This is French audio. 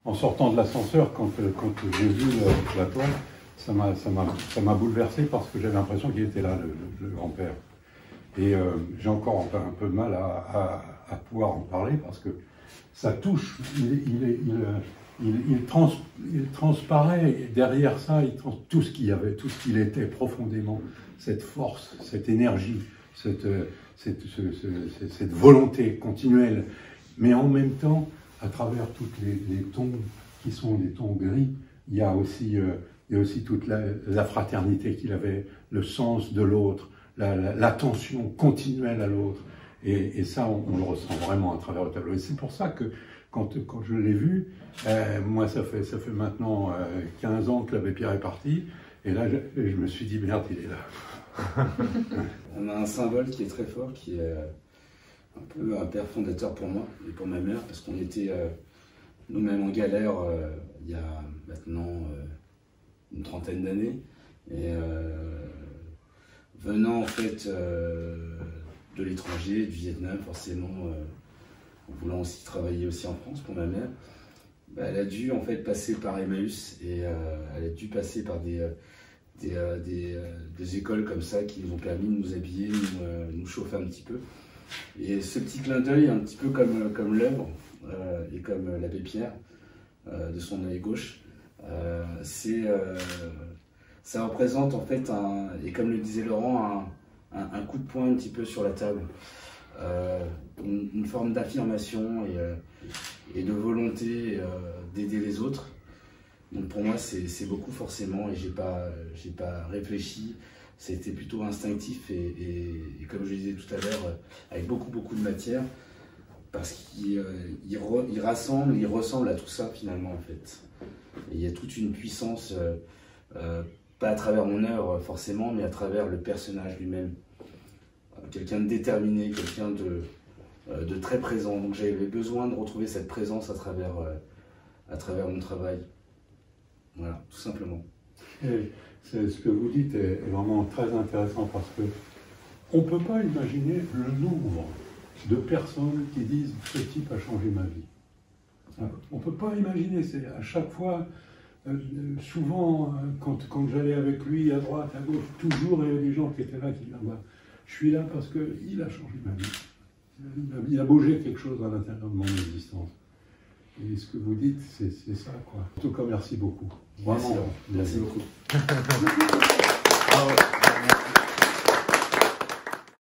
En sortant de l'ascenseur, quand j'ai vu la toile, ça m'a bouleversé parce que j'avais l'impression qu'il était là, le grand-père. Et j'ai encore un peu de mal à pouvoir en parler parce que ça touche, il transparaît derrière ça, tout ce qu'il y avait, tout ce qu'il était profondément, cette force, cette énergie, cette volonté continuelle, mais en même temps, à travers tous les tons qui sont des tons gris, il y a aussi toute la fraternité qu'il avait, le sens de l'autre, l'attention continuelle à l'autre. Et ça, on le ressent vraiment à travers le tableau. Et c'est pour ça que quand je l'ai vu, moi, ça fait maintenant 15 ans que l'abbé Pierre est parti. Et là, je me suis dit, merde, il est là. On a un symbole qui est très fort, qui est un peu un père fondateur pour moi et pour ma mère, parce qu'on était nous-mêmes en galère il y a maintenant une trentaine d'années. Et venant en fait de l'étranger, du Vietnam forcément, en voulant aussi travailler aussi en France pour ma mère, elle a dû en fait passer par Emmaüs et elle a dû passer par des écoles comme ça qui nous ont permis de nous habiller, nous chauffer un petit peu. Et ce petit clin d'œil, un petit peu comme l'œuvre et comme l'abbé Pierre de son œil gauche, ça représente en fait, et comme le disait Laurent, un coup de poing un petit peu sur la table, une forme d'affirmation et de volonté d'aider les autres. Donc pour moi c'est beaucoup forcément, et j'ai pas réfléchi, c'était plutôt instinctif et comme je le disais tout à l'heure, avec beaucoup de matière, parce qu'il rassemble, il ressemble à tout ça finalement en fait. Et il y a toute une puissance, pas à travers mon œuvre forcément, mais à travers le personnage lui-même. Quelqu'un de déterminé, quelqu'un de très présent. Donc j'avais besoin de retrouver cette présence à travers mon travail. Voilà, tout simplement. Et ce que vous dites est vraiment très intéressant parce que on ne peut pas imaginer le nombre de personnes qui disent « ce type a changé ma vie ». On ne peut pas imaginer, c'est à chaque fois, souvent quand j'allais avec lui à droite, à gauche, toujours il y avait des gens qui étaient là qui disaient bah, « je suis là parce qu'il a changé ma vie, il a bougé quelque chose à l'intérieur de mon existence ». Et ce que vous dites, c'est ça, quoi. En tout cas, merci beaucoup. Vraiment. Merci beaucoup.